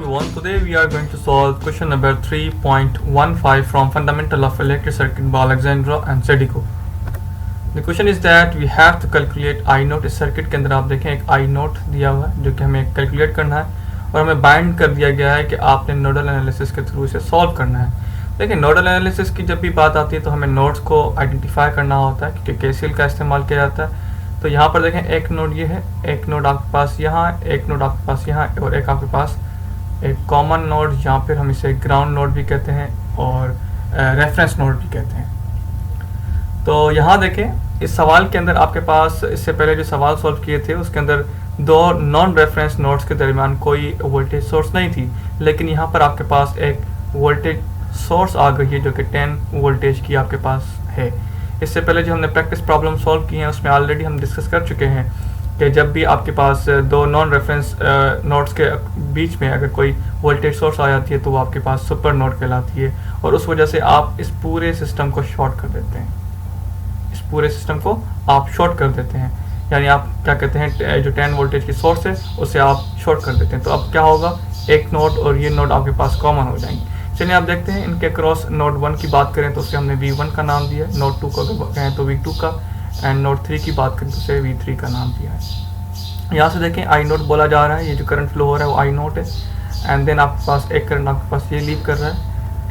everyone, today we are going to solve question number 3.15 from Fundamental of Electric Circuit by Alexandra and Sedico. The question is that we have to calculate I note. इस circuit के अंदर आप देखें एक I note दिया हुआ है जो कि हमें कैलकुलेट करना है और हमें बाइंड कर दिया गया है कि आपने नोडल एनालिसिस के थ्रू इसे सॉल्व करना है। देखिए नोडल एनालिसिस की जब भी बात आती है तो हमें नोड्स को आइडेंटिफाई करना होता है क्योंकि केसीएल का इस्तेमाल किया जाता है। तो यहाँ पर देखें एक नोड ये है, एक नोड आपके पास यहाँ, एक नोड आपके पास यहाँ और एक आपके पास एक कॉमन नोड, यहाँ पर हम इसे ग्राउंड नोड भी कहते हैं और रेफरेंस नोड भी कहते हैं। तो यहाँ देखें इस सवाल के अंदर आपके पास इससे पहले जो सवाल सॉल्व किए थे उसके अंदर दो नॉन रेफरेंस नोड्स के दरमियान कोई वोल्टेज सोर्स नहीं थी, लेकिन यहाँ पर आपके पास एक वोल्टेज सोर्स आ गई है जो कि 10 वोल्टेज की आपके पास है। इससे पहले जो हमने प्रैक्टिस प्रॉब्लम सॉल्व की हैं उसमें ऑलरेडी हम डिस्कस कर चुके हैं कि जब भी आपके पास दो नॉन रेफरेंस नोड्स के बीच में अगर कोई वोल्टेज सोर्स आ जाती है तो वो आपके पास सुपर नोड कहलाती है और उस वजह से आप इस पूरे सिस्टम को शॉर्ट कर देते हैं। इस पूरे सिस्टम को आप शॉर्ट कर देते हैं, यानी आप क्या कहते हैं जो 10 वोल्टेज की सोर्स है उसे आप शॉर्ट कर देते हैं। तो अब क्या होगा, एक नोड और ये नोड आपके पास कॉमन हो जाएंगे। चलिए आप देखते हैं इनके क्रॉस नोड 1 की बात करें तो उसे हमने V1 का नाम दिया है, नोड 2 को अगर कहें तो V2 का, एंड नोड 3 की बात करें तो उसे V3 का नाम दिया है। यहाँ से देखें आई नोट बोला जा रहा है, ये जो करंट फ्लो हो रहा है वो आई नोट है, एंड देन आपके पास एक करंट आपके पास ये लीव कर रहा है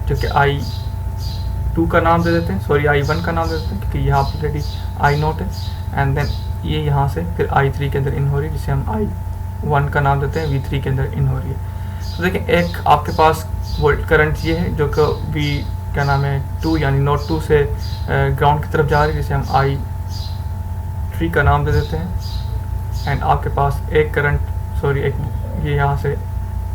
जो कि I2 का नाम दे देते हैं, सॉरी I1 का नाम दे देते हैं क्योंकि यहाँ ऑलरेडी आई नोट है, एंड देन ये यहाँ से फिर I3 के अंदर इन हो रही है जिसे हम I1 का नाम देते हैं, V3 के अंदर इन हो रही है। तो देखें एक आपके पास वोल्ट करंट ये है जो कि क्या नाम है 2 यानी नोड 2 से ग्राउंड की तरफ जा रही है जिसे हम I3 का नाम दे देते हैं, एंड आपके पास एक करंट सॉरी एक ये यहाँ से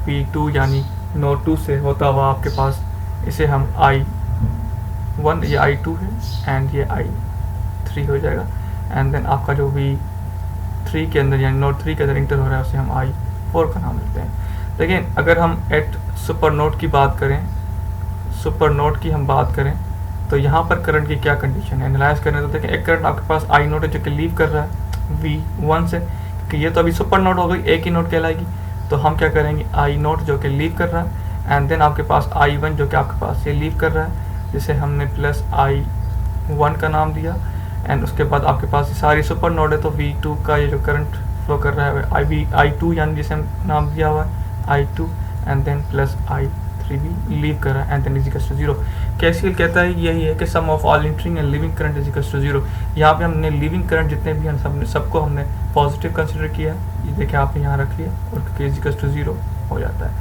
P2 यानी नोड 2 से होता हुआ आपके पास इसे हम I1 ये I2 है एंड ये I3 हो जाएगा, एंड देन आपका जो V3 के अंदर यानी नोड 3 के अंदर इंटर हो रहा है उसे हम I4 का नाम देते हैं। देखिए अगर हम एट सुपर नोड की बात करें, सुपर नोड की हम बात करें तो यहाँ पर करंट की क्या कंडीशन है एनालाइज करने। तो देखिए एक करंट आपके पास आई नोड है जो कि लीव कर रहा है V1 से, क्योंकि ये तो अभी सुपर नोड हो गई, एक ही नोड कहलाएगी। तो हम क्या करेंगे आई नोड जो कि लीव कर रहा है, एंड देन आपके पास I1 जो कि आपके पास ये लीव कर रहा है जिसे हमने प्लस I1 का नाम दिया, एंड उसके बाद आपके पास ये सारी सुपर नोड है तो V2 का ये जो करंट फ्लो कर रहा है I2 यानी जिसे हम नाम दिया हुआ है I2 and then plus I3 भी लीव कर रहा है, and then is equals to 0। KCL कहता है यही है कि sum of all entering and leaving current is equals to 0। यहाँ पे हमने लिविंग करंट जितने भी हैं सबको हमने पॉजिटिव कंसिडर किया, ये देखिए आपने यहाँ रख लिया और इज इक्वल्स टू 0 हो जाता है।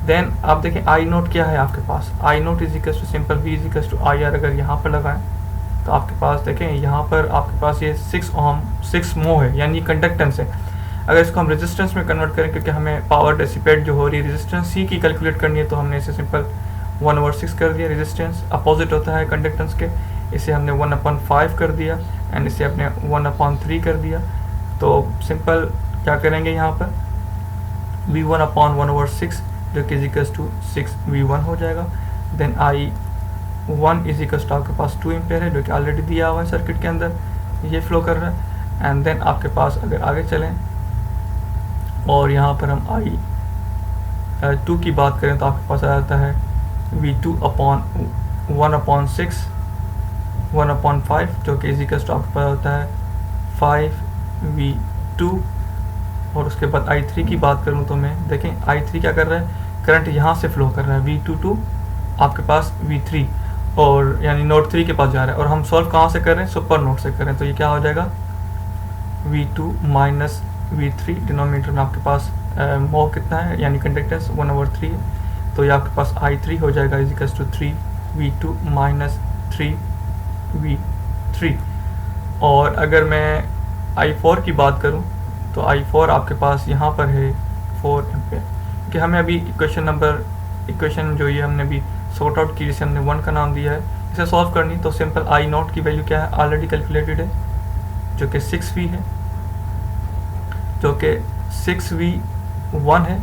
देन आप देखें आई नोट क्या है आपके पास, I note is equals to simple V is equals to IR। अगर यहाँ पर लगाएं तो आपके पास देखें यहाँ पर आपके पास ये 6 ओम 6 mho है यानी कंडक्टेंस है। अगर इसको हम रेजिस्टेंस में कन्वर्ट करें क्योंकि हमें पावर डेसिपेट जो हो रही है रेजिस्टेंस C की कैलकुलेट करनी है तो हमने इसे सिंपल 1/6 कर दिया। रेजिस्टेंस अपोजिट होता है कंडक्टेंस के, इसे हमने 1/5 कर दिया एंड इसे हमने 1/3 कर दिया। तो सिंपल क्या करेंगे यहाँ पर V1/1/6 जो कि इजिकल्स टू 6V1 हो जाएगा। Then I1 is equals to आपके पास 2 एम्पेयर है जो कि ऑलरेडी दिया हुआ है सर्किट के अंदर, ये फ्लो कर रहा है। एंड देन आपके पास अगर आगे चलें और यहाँ पर हम I2 की बात करें तो आपके पास आ जाता है V2/1/6 1/5 जो कि इज इक्वल्स टू आपके पास होता है 5V2। और उसके बाद I3 की बात करूँ तो मैं देखें I3 क्या कर रहा है, करंट यहाँ से फ्लो कर रहा है V2 टू आपके पास V3 और यानी नोड 3 के पास जा रहा है, और हम सॉल्व कहाँ से कर रहे हैं, सुपर नोड से कर रहे हैं। तो ये क्या हो जाएगा V2 माइनस V3, डिनोमिनेटर में आपके पास मो कितना है यानी कंडक्टेंस 1/3 है, तो ये आपके पास I3 हो जाएगा is equals to 3V2 minus 3V3। और अगर मैं I4 की बात करूं तो I4 आपके पास यहाँ पर है 4 एम्पेयर, कि हमें अभी इक्वेशन जो ये हमने अभी सॉर्ट आउट की जिसे हमने 1 का नाम दिया है, इसे सॉल्व करनी तो सिंपल आई नोट की वैल्यू क्या है ऑलरेडी कैलकुलेटेड है जो कि 6V है, जो कि 6V1 है,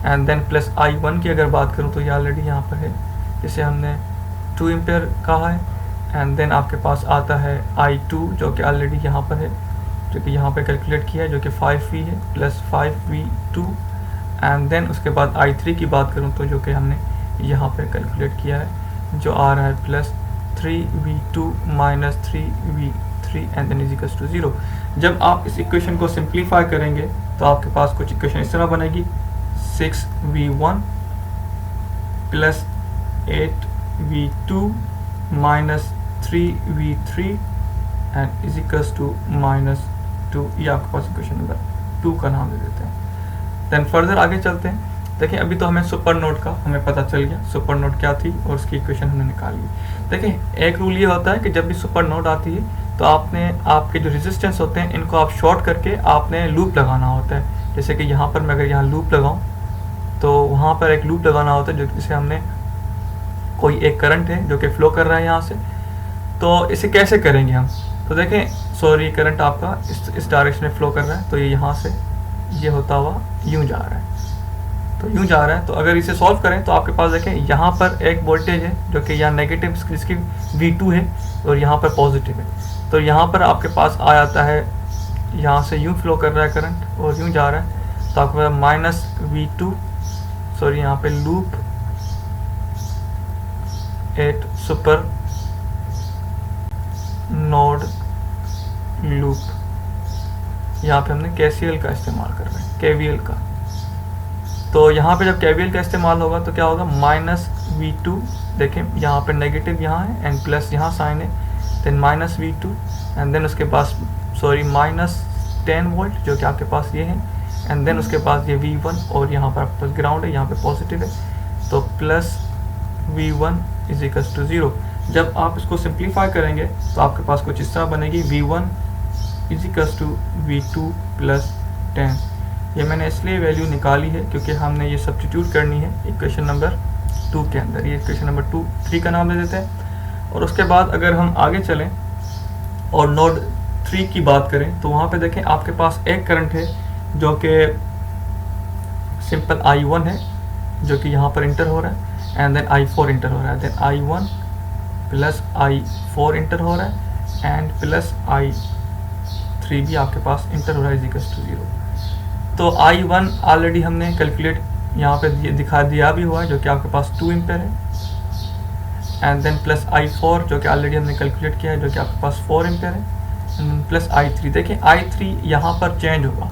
एंड देन प्लस I1 की अगर बात करूं तो ये ऑलरेडी यहाँ पर है जिसे हमने 2 एम्पेयर कहा है, एंड देन आपके पास आता है I2 जो कि ऑलरेडी यहाँ पर है जो कि यहाँ पे कैलकुलेट किया है जो कि 5V है प्लस 5V2, एंड देन उसके बाद I3 की बात करूँ तो जो कि हमने यहाँ पे कैलकुलेट किया है, जो आ रहा है plus 3v2 minus 3v3 and then is equals to 0। जब आप इस इक्वेशन को सिंप्लीफाई करेंगे तो आपके पास कुछ इक्वेशन इस तरह बनेगी, 6v1 plus 8v2 minus 3v3 and is equals to minus 2। ये आपके पास इक्वेशन नंबर 2 का नाम दे देते हैं। देन फर्दर आगे चलते हैं। देखिए अभी तो हमें सुपर नोड का हमें पता चल गया, सुपर नोड क्या थी और उसकी इक्वेशन हमने निकाली। देखिए एक रूल ये होता है कि जब भी सुपर नोड आती है तो आपने आपके जो रेजिस्टेंस होते हैं इनको आप शॉर्ट करके आपने लूप लगाना होता है। जैसे कि यहाँ पर मैं अगर यहाँ लूप लगाऊँ तो वहाँ पर एक लूप लगाना होता है, जो जिसे हमने कोई एक करंट है जो कि फ्लो कर रहा है यहाँ से। तो इसे कैसे करेंगे हम, तो देखें सॉरी करंट आपका इस डायरेक्शन में फ्लो कर रहा है, तो ये यहाँ से ये होता हुआ यूँ जा रहा है, तो यूँ जा रहा है। तो अगर इसे सॉल्व करें तो आपके पास देखें यहाँ पर एक वोल्टेज है जो कि यहाँ नेगेटिव जिसकी V2 है और यहाँ पर पॉजिटिव है। तो यहाँ पर आपके पास आ जाता है, यहाँ से यूँ फ्लो कर रहा है करंट और यूँ जा रहा है, तो आपके पास माइनस V2 सॉरी यहाँ पे लूप 8 सुपर नोड लूप, यहाँ पे हमने KCL का इस्तेमाल कर रहे हैं, KVL का। तो यहाँ पे जब KVL का इस्तेमाल होगा तो क्या होगा, माइनस V2 देखें यहाँ पे नेगेटिव यहाँ है एंड प्लस यहाँ साइन है, then minus V2 and then उसके पास सॉरी माइनस 10 वोल्ट जो कि आपके पास ये है, एंड देन उसके पास ये V1 और यहाँ पर आपके पास ग्राउंड है, यहाँ पे पॉजिटिव है, तो plus V1 is equals to 0। जब आप इसको सिंप्लीफाई करेंगे तो आपके पास कुछ इस तरह बनेगी, V1 is equals to V2 plus 10। ये मैंने इसलिए वैल्यू निकाली है क्योंकि हमने ये सब्स्टिट्यूट करनी है इक्वेशन नंबर 2 के अंदर। ये इक्वेशन नंबर 3 का नाम दे देते हैं। और उसके बाद अगर हम आगे चलें और नोड 3 की बात करें तो वहाँ पे देखें आपके पास एक करंट है जो कि सिंपल I1 है जो कि यहाँ पर इंटर हो रहा है, एंड देन I4 इंटर हो रहा है, then I1 plus I4 inter हो रहा है एंड प्लस I3 भी आपके पास इंटर हो रहा है इज इक्वल्स टू 0। तो I1 ऑलरेडी हमने कैलकुलेट यहाँ पे दिखा दिया भी हुआ है जो कि आपके पास 2 एम्पेयर है, एंड देन प्लस I4 जो कि ऑलरेडी हमने कैलकुलेट किया है जो कि आपके पास 4 एम्पेयर है, एंड प्लस I3। देखिए I3 यहाँ पर चेंज होगा,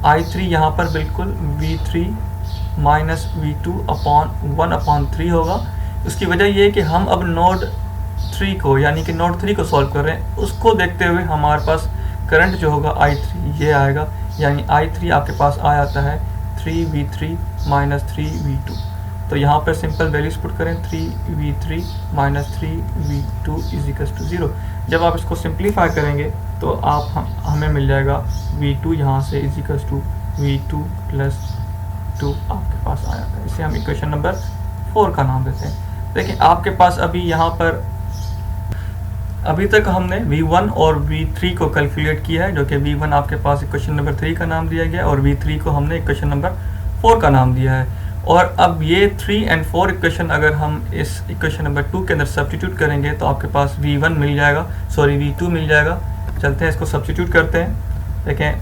I3 यहाँ पर बिल्कुल V3 माइनस V2 अपॉन 1/3 होगा। उसकी वजह ये है कि हम अब नोड 3 को यानी कि नोड 3 को सॉल्व कर रहे हैं, उसको देखते हुए हमारे पास करंट जो होगा I3 ये आएगा, यानी I3 आपके पास आ जाता है 3V3 माइनस 3V2। तो यहाँ पर सिंपल वैल्यूज पुट करें, 3V3 minus 3V2 is equals to 0। जब आप इसको सिंप्लीफाई करेंगे तो आप हमें मिल जाएगा V2 यहाँ से is equals to V2 plus 2 आपके पास आ जाता है। इसे हम इक्वेशन नंबर 4 का नाम देते हैं। देखिए आपके पास अभी यहाँ पर अभी तक हमने V1 और V3 को कैलकुलेट किया है, जो कि V1 आपके पास इक्वेशन नंबर 3 का नाम दिया गया और V3 को हमने इक्वेशन नंबर 4 का नाम दिया है। और अब ये 3 और 4 इक्वेशन अगर हम इस इक्वेशन नंबर 2 के अंदर सब्स्टिट्यूट करेंगे तो आपके पास V1 मिल जाएगा, सॉरी V2 मिल जाएगा। चलते हैं इसको सब्स्टिट्यूट करते हैं। देखें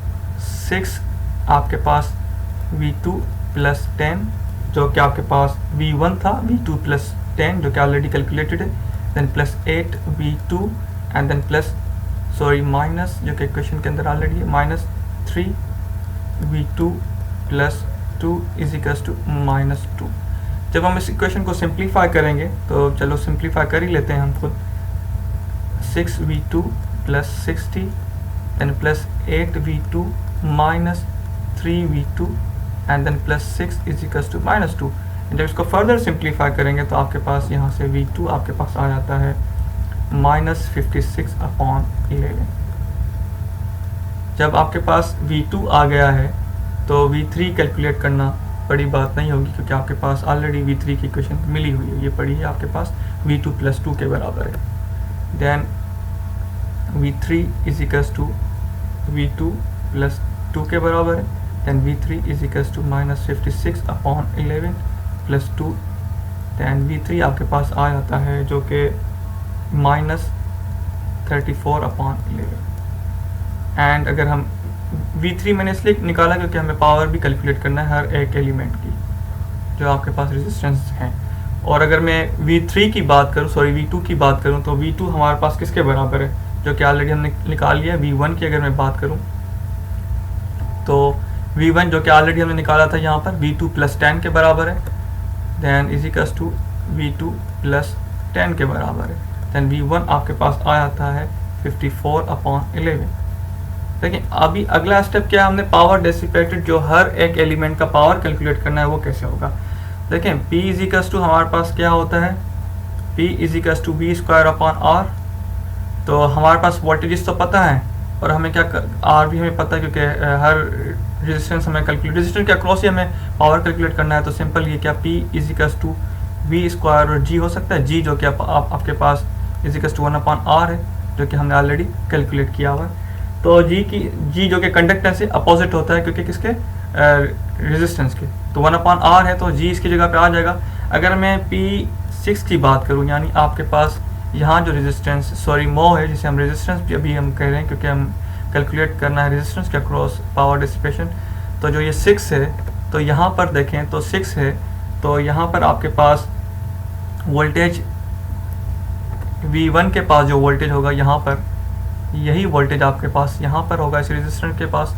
6 आपके पास V2 प्लस 10 जो कि आपके पास V1 था, V2 प्लस 10 जो कि ऑलरेडी कैलकुलेटेड है, then plus 8 V2 and then plus sorry minus जो कि इक्वेशन के अंदर ऑलरेडी है minus 3 V2 plus 2 is equals to minus 2। जब हम इस इक्वेशन को सिंप्लीफाई करेंगे तो चलो सिंप्लीफाई कर ही लेते हैं हम खुद। 6 V2 plus 60 then plus 8 V2 minus 3 V2 and then plus 6 is equals to minus 2। जब इसको फर्दर सिंप्लीफाई करेंगे तो आपके पास यहाँ से V2 आपके पास आ जाता है माइनस 56/11। जब आपके पास V2 आ गया है तो V3 कैलकुलेट करना बड़ी बात नहीं होगी क्योंकि आपके पास ऑलरेडी V3 की इक्वेशन मिली हुई है, ये पड़ी है आपके पास V2 प्लस 2 के बराबर है। Then V3 is equals to V2 plus 2 के बराबर है, then V3 is equals to minus 56/11 plus 2, then V3 आपके पास आ जाता है जो कि माइनस 34/11। एंड अगर हम V3 मैंने इसलिए निकाला क्योंकि हमें पावर भी कैलकुलेट करना है हर एक एलिमेंट की जो आपके पास रेजिस्टेंस हैं। और अगर मैं V3 की बात करूँ, सॉरी V2 की बात करूँ, तो V2 हमारे पास किसके बराबर है, जो कि ऑलरेडी हमने निकाल लिया है। V1 की अगर मैं बात करूँ तो V1 जो कि ऑलरेडी हमने निकाला था यहाँ पर V2 + 10 के बराबर है, then is equals to V2 + 10 के बराबर है, देन V1 आपके पास आ जाता है 54/11। देखिए अभी अगला स्टेप क्या है, हमने पावर डेसिपेटेड जो हर एक एलिमेंट का पावर कैलकुलेट करना है वो कैसे होगा। देखें P इज इक्वल्स टू हमारे पास क्या होता है, P is equals to V²/R। तो हमारे पास वोल्टेजेस तो पता है और हमें क्या R भी हमें पता है क्योंकि हर रेजिस्टेंस हमें कैलकुलेट, रेजिस्टेंस के अक्रॉस ही हमें पावर कैलकुलेट करना है। तो सिंपल ये क्या P is equals to V² और G हो सकता है, G जो कि आपके पास इज इक्वल्स टू 1/R है जो कि हमने ऑलरेडी कैलकुलेट किया हुआ है। तो G जो कि कंडक्टेंस से अपोजिट होता है क्योंकि किसके रेजिस्टेंस के, तो 1/R है तो G इसकी जगह पे आ जाएगा। अगर मैं P6 की बात करूं यानी आपके पास यहाँ जो रेजिस्टेंस सॉरी मो है जिसे हम रेजिस्टेंस भी अभी हम कह रहे हैं क्योंकि हम कैलकुलेट करना है रेजिस्टेंस के अक्रॉस पावर डिसिपेशन। तो जो ये 6 है तो यहाँ पर देखें तो 6 है तो यहाँ पर आपके पास वोल्टेज V1 के पास जो वोल्टेज होगा यहाँ पर यही वोल्टेज आपके पास यहाँ पर होगा इस रेजिस्टेंस के पास।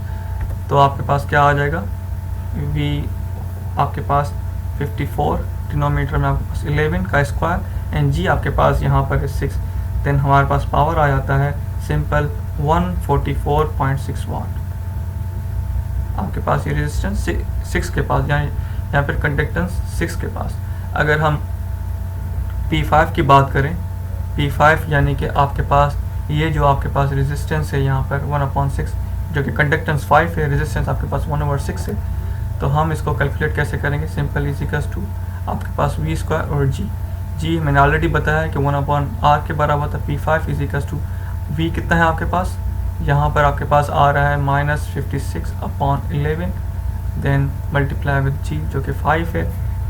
तो आपके पास क्या आ जाएगा V आपके पास 54, डिनोमिनेटर में आपके पास 11 का स्क्वायर एंड G आपके पास यहाँ पर है 6। देन हमारे पास पावर आ जाता है सिंपल 144.6 वाट। आपके पास ये रेजिस्टेंस 6 के पास यहाँ पर कंडक्टेंस 6 के पास। अगर हम P5 की बात करें, P5 यानी कि आपके पास ये जो आपके पास रेजिस्टेंस है यहाँ पर 1/6 जो कि कंडक्टेंस 5 है, रेजिस्टेंस आपके पास 1/6 है। तो हम इसको कैलकुलेट कैसे करेंगे, सिंपल इज इक्वल्स टू आपके पास V² और G मैंने ऑलरेडी बताया कि 1/R के बराबर था। P5 is equals to V कितना है आपके पास, यहाँ पर आपके पास आ रहा है -56/11 देन मल्टीप्लाई विद G जो कि 5 है।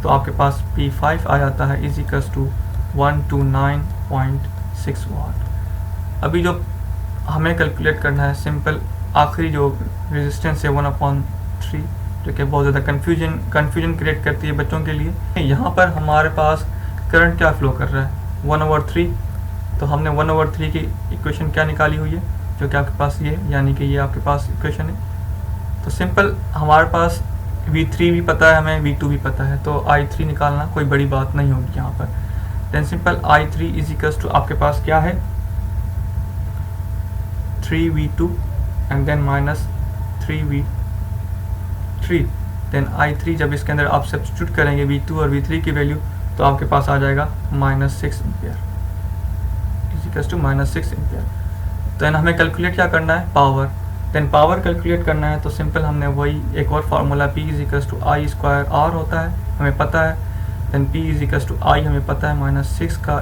तो आपके पास P5 आ जाता है इज इक्वल्स टू 129.6 वाट। अभी जो हमें कैलकुलेट करना है सिंपल आखिरी जो रेजिस्टेंस है 1/3 जो कि बहुत ज़्यादा कन्फ्यूजन क्रिएट करती है बच्चों के लिए। यहाँ पर हमारे पास करंट क्या फ्लो कर रहा है 1/3। तो हमने 1/3 की इक्वेशन क्या निकाली हुई है जो कि आपके पास ये यानी कि ये आपके पास इक्वेशन है। तो सिंपल हमारे पास V3 भी पता है, हमें V2 भी पता है, तो I3 निकालना कोई बड़ी बात नहीं होगी यहाँ पर। Then simple I3 is equals to आपके पास क्या है 3V2 and then -3V3। Then I3 जब इसके अंदर आप सब्स्टिट्यूट करेंगे V2 और V3 की वैल्यू तो आपके पास आ जाएगा -6 ampere is equals to -6 ampere. Then हमें कैलकुलेट क्या करना है पावर। देन पावर कैलकुलेट करना है तो सिंपल हमने वही एक और formula P is equals to I²R होता है हमें पता है। Then P is equals to I हमें पता है -6 का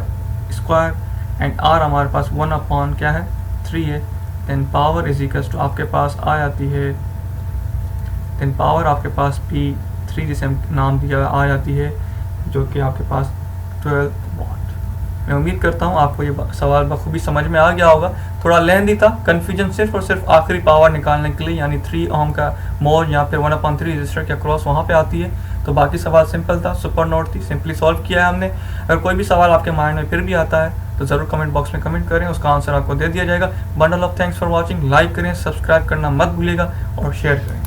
स्क्वायर एंड R हमारे पास 1/3 क्या है 3 है। Then power is equals to आपके पास आ जाती है, देन पावर आपके पास P3 जिसे हम नाम दिया आ जाती है जो कि आपके पास 12 वाट। मैं उम्मीद करता हूँ आपको ये सवाल बखूबी समझ में आ गया होगा। थोड़ा लेंथी था, कन्फ्यूजन सिर्फ और सिर्फ आखिरी पावर निकालने के लिए यानी 3 ओम का मोर यहाँ पे 1/3 रजिस्टर के अक्रॉस वहाँ पे आती है। तो बाकी सवाल सिंपल था, सुपर नोट थी, सिंपली सॉल्व किया है हमने। अगर कोई भी सवाल आपके माइंड में फिर भी आता है तो ज़रूर कमेंट बॉक्स में कमेंट करें, उसका आंसर आपको दे दिया जाएगा। Bundle of thanks for watching. Like करें, सब्सक्राइब करना मत भूलिएगा और शेयर करें।